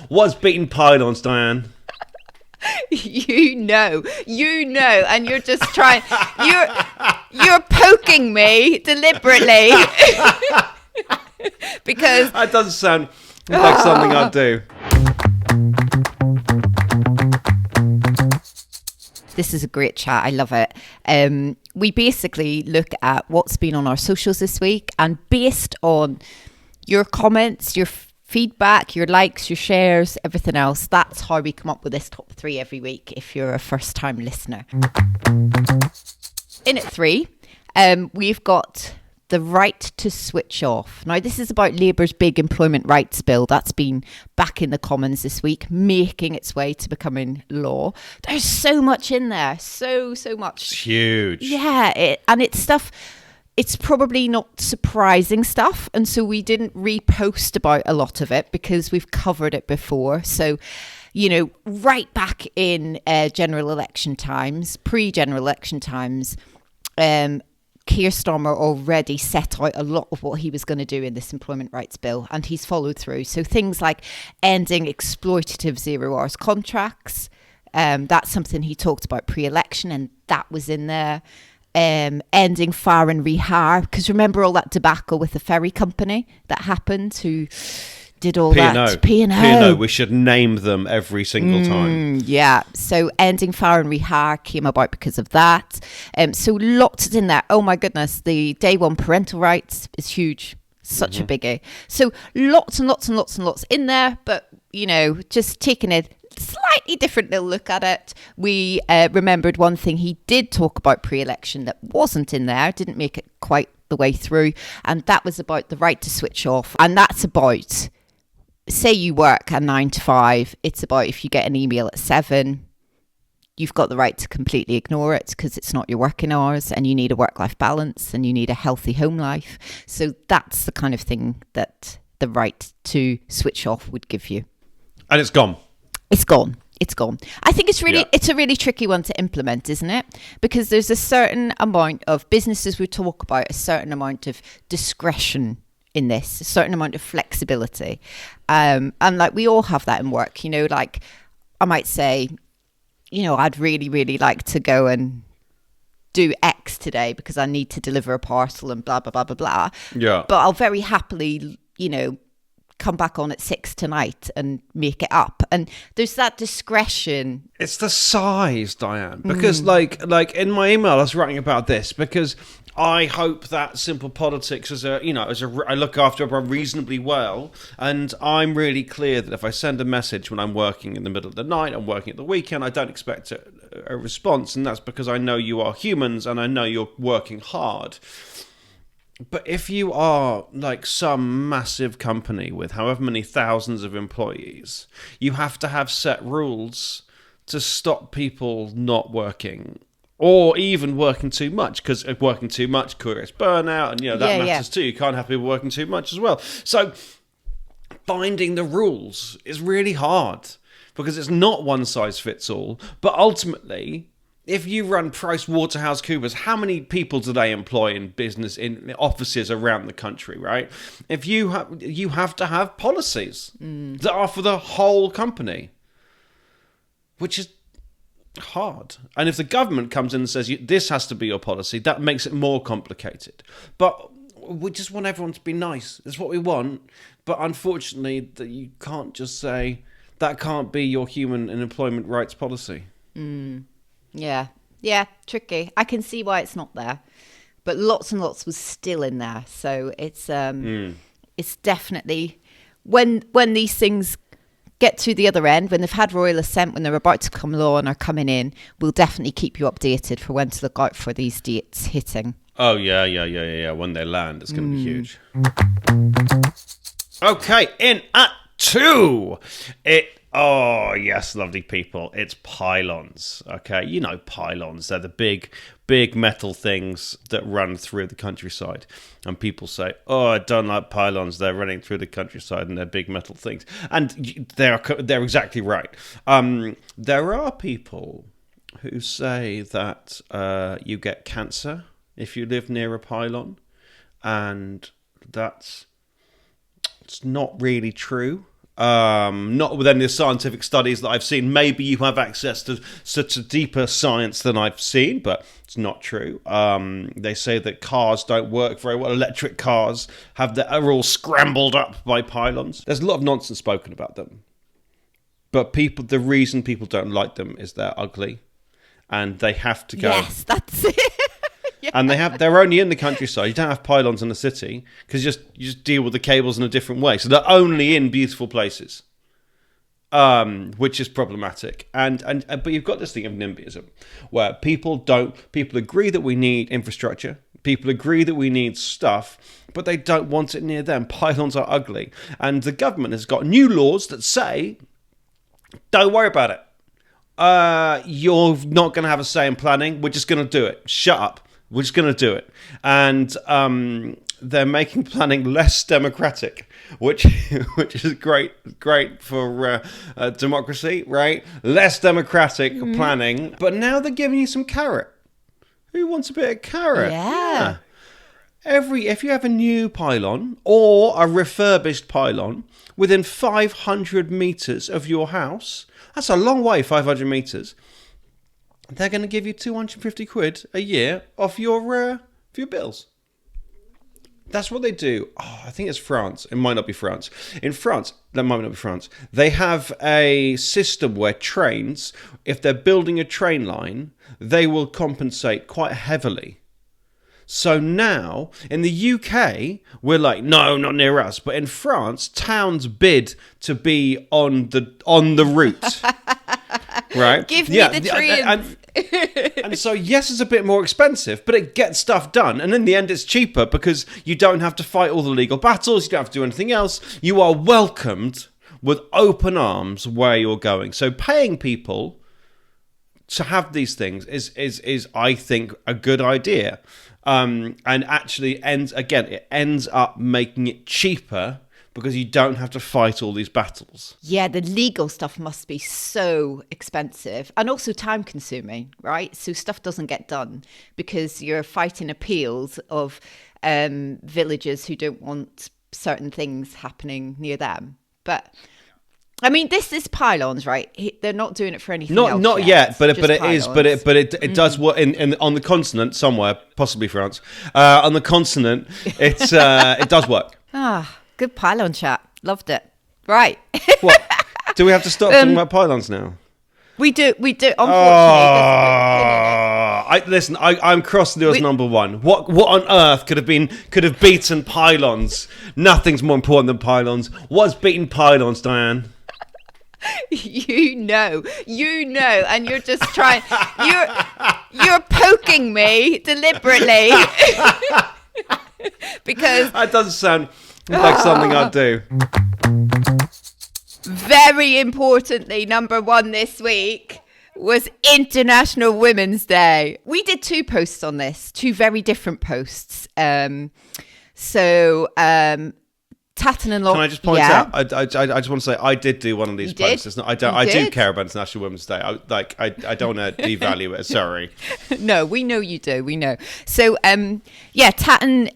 What's beating pylons, Diane? You know, and you're just trying. You're poking me deliberately because That doesn't sound like something I'd do. This is a great chat. I love it. We basically look at what's been on our socials this week, and based on your comments, your feedback, your likes, your shares, everything else, that's how we come up with this top 3 every week if you're a first-time listener. In at 3, we've got the right to switch off. Now, this is about Labour's big employment rights bill that's been back in the Commons this week, making its way to becoming law. There's so much in there, so much. It's huge. Yeah, and it's stuff. It's probably not surprising stuff, and so we didn't repost about a lot of it because we've covered it before. So, you know, right back in general election times, pre-general election times, Keir Starmer already set out a lot of what he was going to do in this employment rights bill, and he's followed through. So things like ending exploitative 0 hours contracts, that's something he talked about pre-election, and that was in there. Ending fire and rehire, because remember all that debacle with the ferry company that happened, who did all that P&O. We should name them every single time. Yeah, so ending fire and rehire came about because of that. So lots in there. Oh my goodness, the day one parental rights is huge, such a biggie. So lots and lots and lots and lots in there, but you know, just taking a slightly different little look at it. We remembered one thing he did talk about pre-election that wasn't in there, didn't make it quite the way through, and that was about the right to switch off. And that's about, say you work a 9 to 5, it's about if you get an email at 7, you've got the right to completely ignore it because it's not your working hours, and you need a work-life balance and you need a healthy home life. So that's the kind of thing that the right to switch off would give you. And it's gone. It's gone. I think it's a really tricky one to implement, isn't it? Because there's a certain amount of businesses we talk about, a certain amount of discretion in this, a certain amount of flexibility. And like we all have that in work, you know, like I might say, you know, I'd really, really like to go and do X today because I need to deliver a parcel and blah, blah, blah, blah, blah. Yeah. But I'll very happily, you know, come back on at 6 tonight and make it up. And there's that discretion. It's the size, Diane, because like in my email I was writing about this because I hope that Simple Politics I look after everyone reasonably well, and I'm really clear that if I send a message when I'm working in the middle of the night, I'm working at the weekend, I don't expect a response, and that's because I know you are humans and I know you're working hard. But if you are like some massive company with however many thousands of employees, you have to have set rules to stop people not working or even working too much, because working too much creates burnout, and that matters too. You can't have people working too much as well. So finding the rules is really hard because it's not one size fits all. But ultimately, if you run PricewaterhouseCoopers, how many people do they employ in business, in offices around the country, right? If you have to have policies that are for the whole company, which is hard. And if the government comes in and says, this has to be your policy, that makes it more complicated. But we just want everyone to be nice. That's what we want. But unfortunately, you can't just say, that can't be your human and employment rights policy. Yeah, tricky. I can see why it's not there, but lots and lots was still in there. So it's definitely when these things get to the other end, when they've had royal assent, when they're about to come law and are coming in, we'll definitely keep you updated for when to look out for these dates hitting. Oh yeah. When they land, it's going to be huge. Okay, in at 2, oh, yes, lovely people. It's pylons, okay? You know pylons. They're the big metal things that run through the countryside. And people say, oh, I don't like pylons. They're running through the countryside and they're big metal things. And they're exactly right. There are people who say that you get cancer if you live near a pylon. And it's not really true. Not with any of the scientific studies that I've seen. Maybe you have access to such a deeper science than I've seen, but it's not true. They say that cars don't work very well. Electric cars are all scrambled up by pylons. There's a lot of nonsense spoken about them. But the reason people don't like them is they're ugly, and they have to go. Yes, that's it. Yeah. And they're only in the countryside. You don't have pylons in the city because you just deal with the cables in a different way. So they're only in beautiful places, which is problematic. But you've got this thing of NIMBYism, where people agree that we need infrastructure. People agree that we need stuff, but they don't want it near them. Pylons are ugly, and the government has got new laws that say, don't worry about it. You're not going to have a say in planning. We're just going to do it. Shut up. We're just going to do it. And they're making planning less democratic, which is great for democracy, right? Less democratic planning. But now they're giving you some carrot. Who wants a bit of carrot? Yeah. If you have a new pylon or a refurbished pylon within 500 meters of your house, that's a long way, 500 meters. They're going to give you 250 quid a year off your bills. That's what they do. Oh, I think it's France. It might not be France. In France, that might not be France. They have a system where trains, if they're building a train line, they will compensate quite heavily. So now, in the UK, we're like, no, not near us. But in France, towns bid to be on the route. Right? Give me the trains. And so, yes, it's a bit more expensive, but it gets stuff done. And in the end, it's cheaper because you don't have to fight all the legal battles. You don't have to do anything else. You are welcomed with open arms where you're going. So paying people to have these things is I think, a good idea. And actually it ends up making it cheaper because you don't have to fight all these battles. Yeah, the legal stuff must be so expensive and also time consuming, right? So stuff doesn't get done because you're fighting appeals of villagers who don't want certain things happening near them. But I mean, this is pylons, right? They're not doing it for anything else. Not yet, but it pylons. It does work on the continent somewhere, possibly France. On the continent, it does work. Good pylon chat. Loved it. Right. What? Do we have to stop talking about pylons now? We do. Unfortunately. I'm crossing you as number one. What on earth could have beaten pylons? Nothing's more important than pylons. What's beaten pylons, Diane? You know, and you're just trying. You're poking me deliberately because that doesn't sound like something I'd do. Very importantly, number one this week was International Women's Day. We did 2 posts on this, 2 very different posts. Tatton and Laura. Can I just point out? I just want to say I did do one of these posts. It's not, I do care about International Women's Day. I don't want to devalue it. Sorry. No, we know you do. We know. So Tatton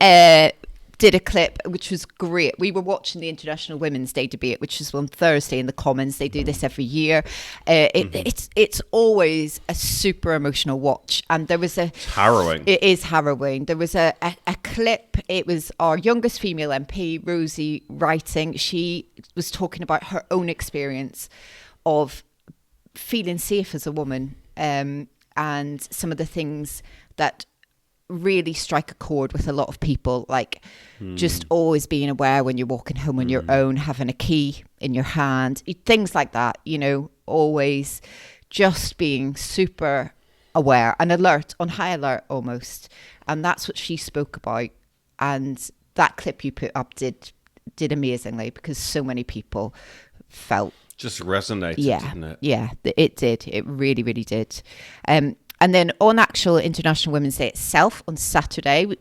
did a clip which was great. We were watching the International Women's Day debate, which is on Thursday in the Commons. They do this every year. It's always a super emotional watch, and there was it's harrowing. It is harrowing. There was a clip. It was our youngest female MP, Rosie Wrighting. She was talking about her own experience of feeling safe as a woman, and some of the things that really strike a chord with a lot of people, like just always being aware when you're walking home on your own, having a key in your hand, things like that, always just being super aware and alert, on high alert almost. And that's what she spoke about. And that clip you put up did amazingly, because so many people felt just resonated, didn't it? Yeah, it did. It really, really did. And then on actual International Women's Day itself, on Saturday, we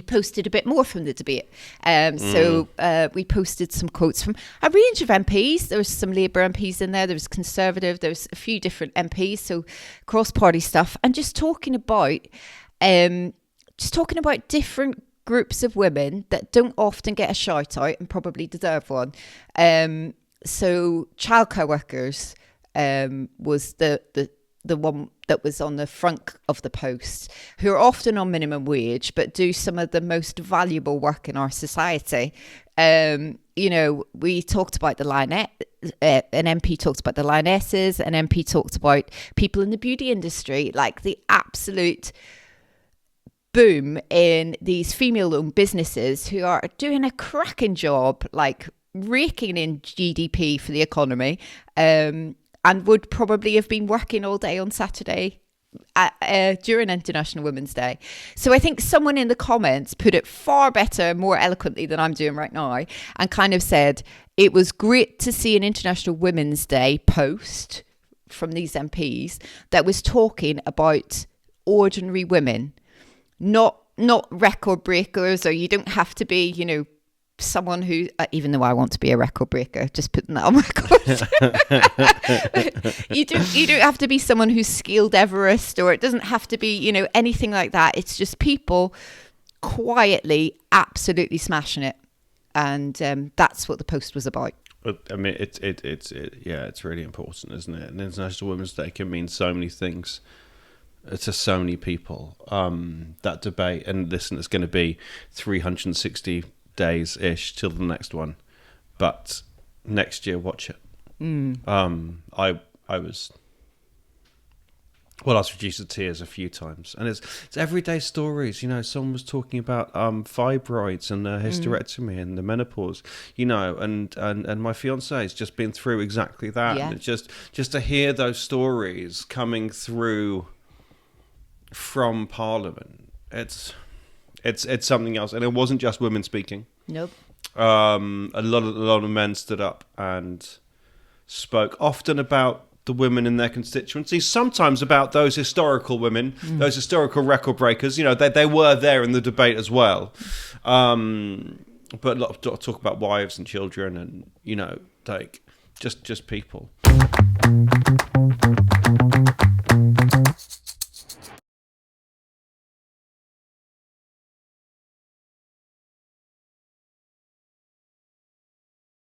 posted a bit more from the debate. So we posted some quotes from a range of MPs. There was some Labour MPs in there. There was Conservative. There was a few different MPs. So cross-party stuff. And just talking about different groups of women that don't often get a shout out and probably deserve one. So childcare workers was the one that was on the front of the post, who are often on minimum wage but do some of the most valuable work in our society. We talked about the lioness, an MP talked about the lionesses, an MP talked about people in the beauty industry, like the absolute boom in these female-owned businesses who are doing a cracking job, like raking in GDP for the economy, and would probably have been working all day on Saturday during International Women's Day. So I think someone in the comments put it far better, more eloquently than I'm doing right now, and kind of said it was great to see an International Women's Day post from these MPs that was talking about ordinary women, not record breakers, or you don't have to be, someone who, even though I want to be a record breaker, just putting that on record. you don't have to be someone who's scaled Everest, or it doesn't have to be, anything like that. It's just people quietly absolutely smashing it. And that's what the post was about. I mean, it's really important, isn't it? And International Women's Day can mean so many things to so many people. That debate, and listen, it's going to be 360 days-ish till the next one, but next year, watch it. I was reduced to tears a few times, and it's everyday stories. Someone was talking about fibroids and hysterectomy and the menopause. And my fiance has just been through exactly that. Yeah. And it's just to hear those stories coming through from Parliament. It's something else, and it wasn't just women speaking. Nope. A lot of men stood up and spoke, often about the women in their constituencies, sometimes about those historical women, those historical record breakers. They were there in the debate as well. But a lot of talk about wives and children, and just people.